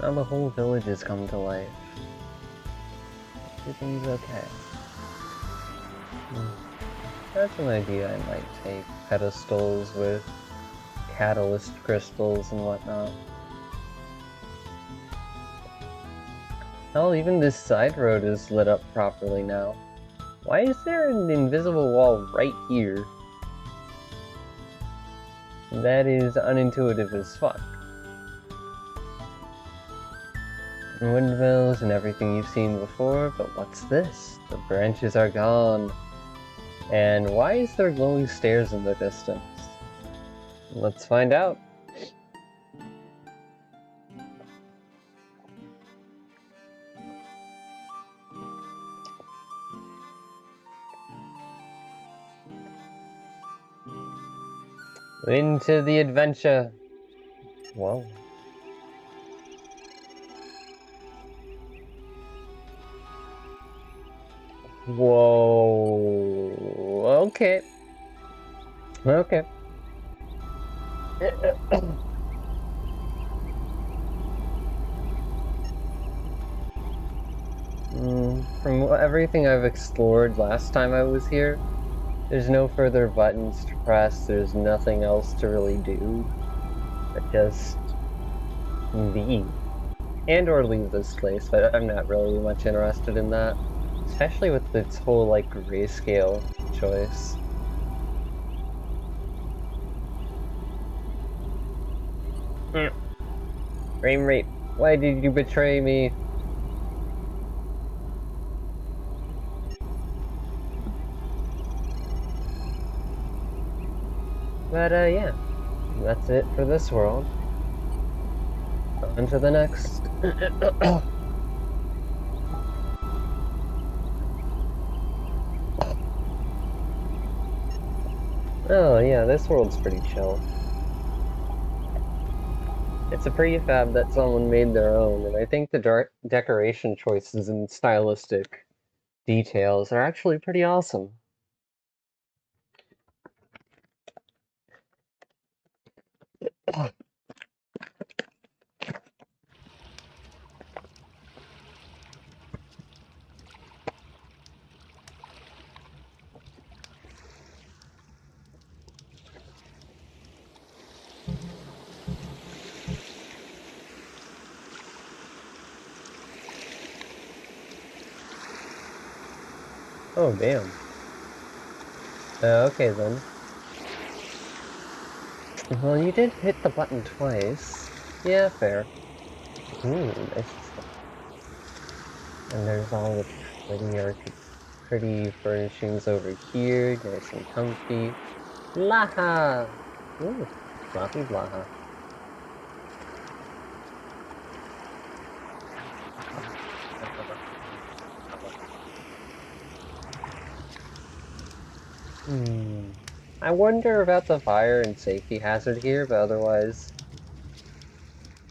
Now the whole village has come to life. Everything's okay. That's an idea I might take. Pedestals with catalyst crystals and whatnot. Hell, even this side road is lit up properly now. Why is there an invisible wall right here? That is unintuitive as fuck. Windmills and everything you've seen before, but what's this? The branches are gone. And why is there glowing stairs in the distance? Let's find out. Into the adventure. Whoa. Whoa. Okay. Okay. From everything I've explored last time I was here, there's no further buttons to press, there's nothing else to really do, but just leave. And or leave this place, but I'm not really much interested in that. Especially with its whole, like, grayscale choice. Frame rate, why did you betray me? But, yeah. That's it for this world. On to the next. Oh, yeah, this world's pretty chill. It's a prefab that someone made their own, and I think the decoration choices and stylistic details are actually pretty awesome. Oh, damn. Okay, then. Well, you did hit the button twice. Yeah, fair. Ooh, nice stuff. And there's all the pretty furnishings over here, nice and comfy. Blaha! Ooh, sloppy blaha. I wonder about the fire and safety hazard here, but otherwise,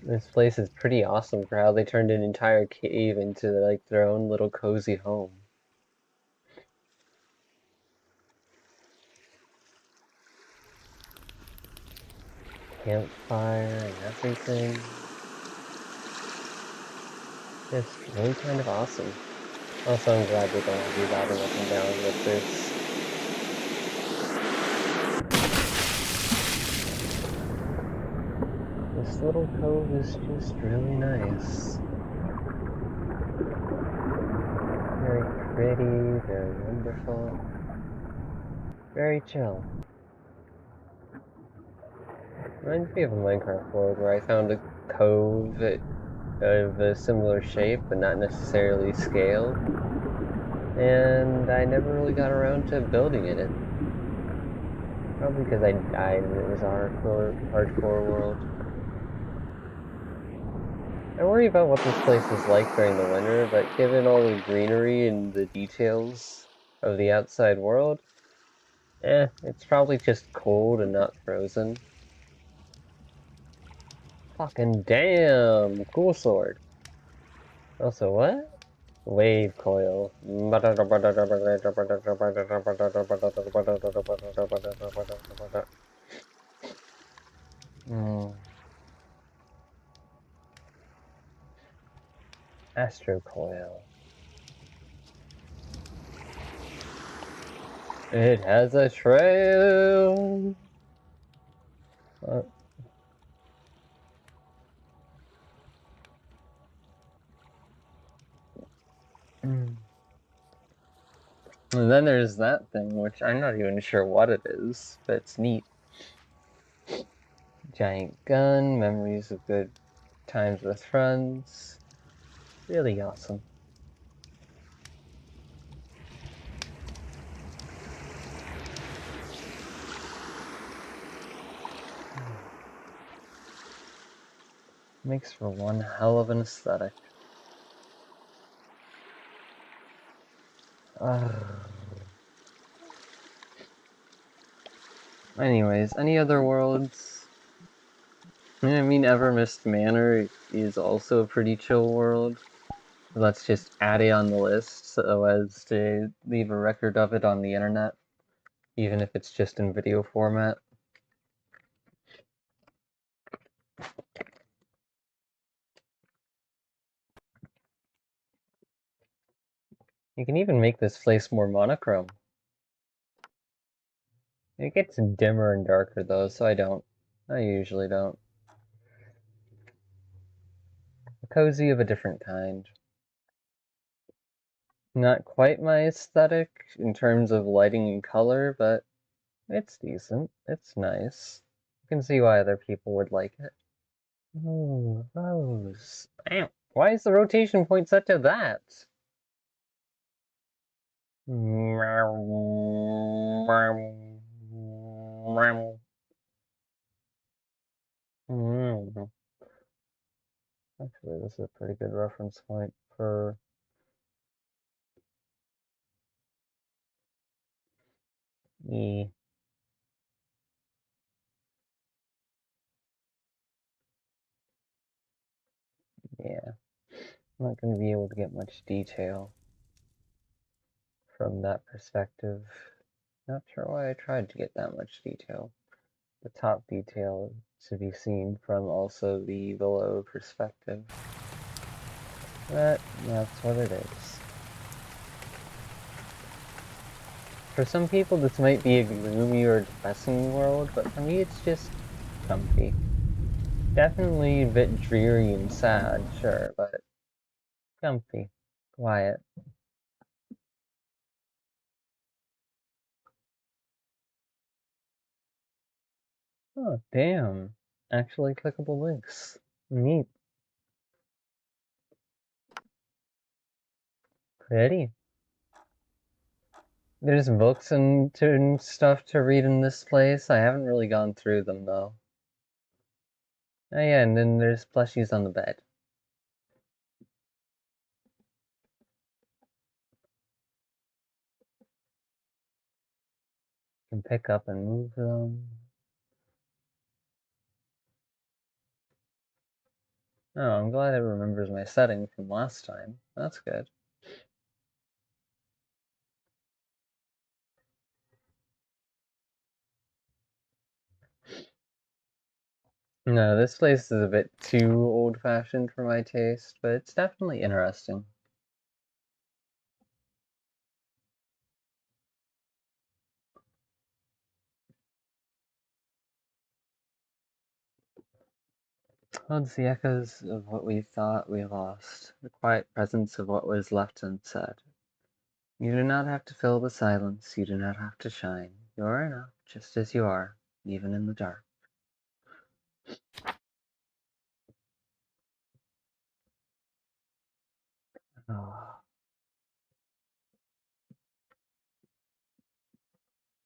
this place is pretty awesome for how they turned an entire cave into like their own little cozy home. Campfire and everything. Just really kind of awesome. Also, I'm glad they don't have you bobbing up and down with this. This little cove is just really nice. Very pretty, very wonderful. Very chill. Reminds me of a Minecraft world where I found a cove of a similar shape, but not necessarily scale. And I never really got around to building in it. Probably because I died and it was a hardcore world. I worry about what this place is like during the winter, but given all the greenery and the details of the outside world, it's probably just cold and not frozen. Fucking damn! Cool sword. Also, what? Wave coil. Astro coil. It has a trail. Uh, and then there's that thing, which I'm not even sure what it is, but it's neat. Giant gun, memories of good times with friends. Really awesome. Makes for one hell of an aesthetic. Anyways, any other worlds? I mean, Evermist Manor is also a pretty chill world. Let's just add it on the list so as to leave a record of it on the internet, even if it's just in video format. You can even make this place more monochrome. It gets dimmer and darker though, so I usually don't. A cozy of a different kind. Not quite my aesthetic in terms of lighting and color, but it's decent. It's nice. You can see why other people would like it. Ooh, rose. Bam. Why is the rotation point set to that? Actually, this is a pretty good reference point for E. Yeah, I'm not going to be able to get much detail from that perspective. Not sure why I tried to get that much detail. The top detail to be seen from also the below perspective. But that's what it is. For some people this might be a gloomy or depressing world, but for me it's just comfy. Definitely a bit dreary and sad, sure, but comfy, quiet. Oh, damn. Actually clickable links. Neat. Pretty. There's books and stuff to read in this place. I haven't really gone through them, though. Oh yeah, and then there's plushies on the bed. You can pick up and move them. Oh, I'm glad it remembers my setting from last time. That's good. No, this place is a bit too old-fashioned for my taste, but it's definitely interesting. Oh, it's the echoes of what we thought we lost, the quiet presence of what was left unsaid. You do not have to fill the silence, you do not have to shine. You are enough, just as you are, even in the dark. Oh,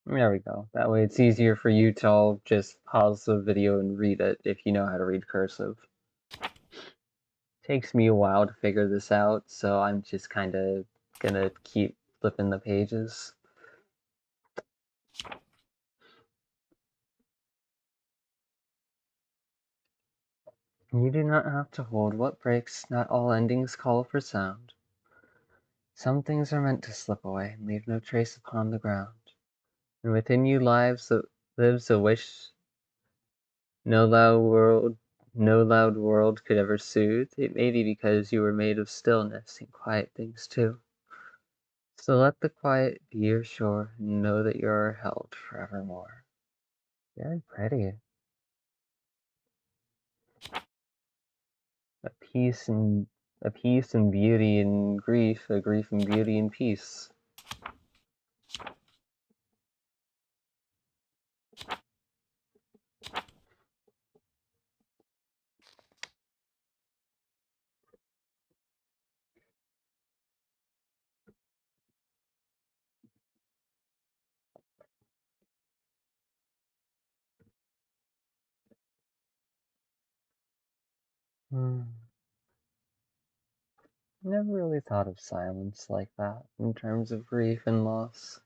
there we go. That way it's easier for you to all just pause the video and read it if you know how to read cursive. Takes me a while to figure this out, so I'm just kind of gonna keep flipping the pages. You do not have to hold what breaks, not all endings call for sound. Some things are meant to slip away and leave no trace upon the ground. And within you lives a wish no loud world could ever soothe. It may be because you were made of stillness and quiet things too. So let the quiet be your shore and know that you are held forevermore. Very pretty. A peace and beauty and grief, a grief and beauty and peace. Hmm. Never really thought of silence like that in terms of grief and loss.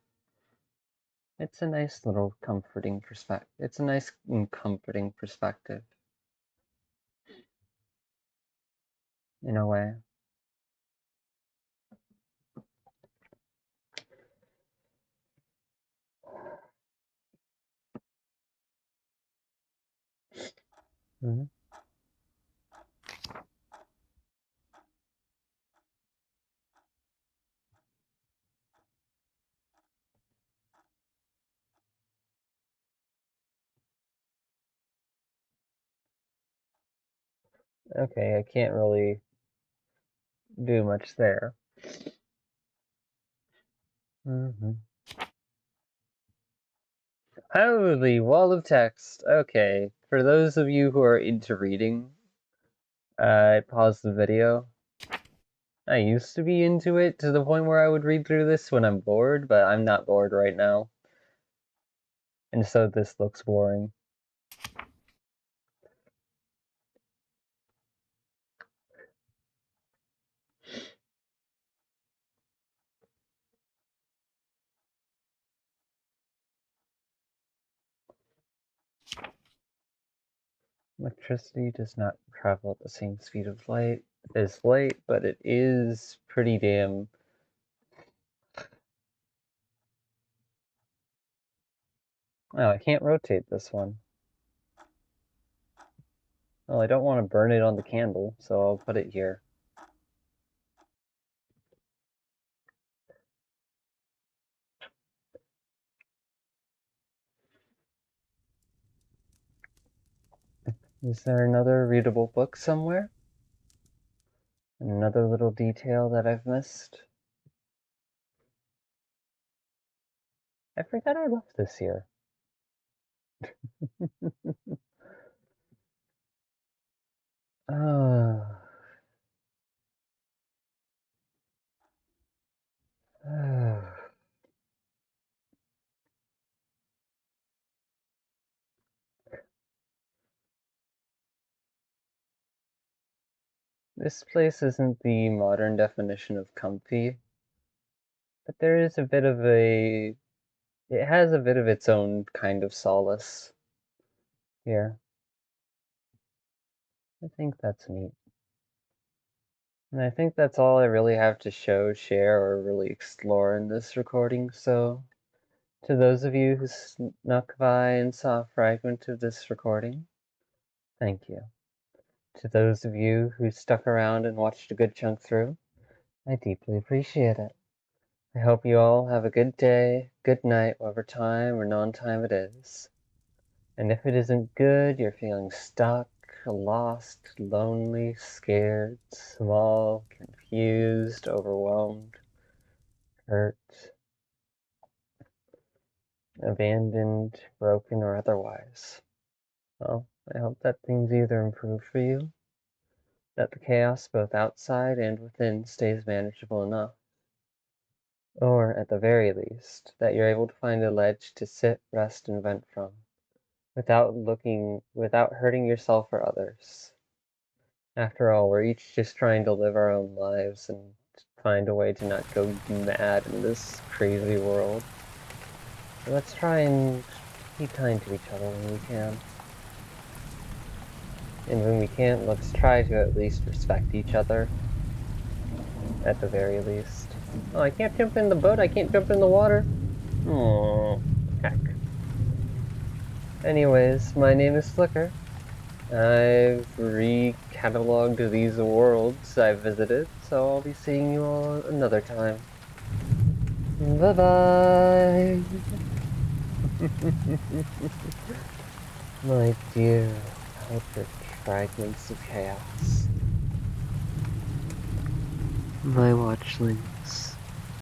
It's a nice little comforting perspective. It's a nice and comforting perspective, in a way. Mhm. Okay, I can't really do much there. Mm-hmm. Holy wall of text. Okay, for those of you who are into reading, I paused the video. I used to be into it to the point where I would read through this when I'm bored, but I'm not bored right now. And so this looks boring. Electricity does not travel at the same speed of light as light, but it is pretty damn... Oh, I can't rotate this one. Well, I don't want to burn it on the candle, so I'll put it here. Is there another readable book somewhere? Another little detail that I've missed? I forgot I left this here. Ah. This place isn't the modern definition of comfy, but there is a bit of it has a bit of its own kind of solace here. I think that's neat. And I think that's all I really have to show, share, or really explore in this recording, so to those of you who snuck by and saw a fragment of this recording, thank you. To those of you who stuck around and watched a good chunk through, I deeply appreciate it. I hope you all have a good day, good night, whatever time or non-time it is. And if it isn't good, you're feeling stuck, lost, lonely, scared, small, confused, overwhelmed, hurt, abandoned, broken, or otherwise. Well, I hope that things either improve for you, that the chaos both outside and within stays manageable enough, or at the very least, that you're able to find a ledge to sit, rest, and vent from, without hurting yourself or others. After all, we're each just trying to live our own lives and find a way to not go mad in this crazy world. So let's try and be kind to each other when we can. And when we can't, let's try to at least respect each other. At the very least. Oh, I can't jump in the boat, I can't jump in the water. Oh, heck. Anyways, my name is Flicker. I've re-cataloged these worlds I've visited, so I'll be seeing you all another time. Bye-bye! My dear helper fragments of chaos. My watchlings.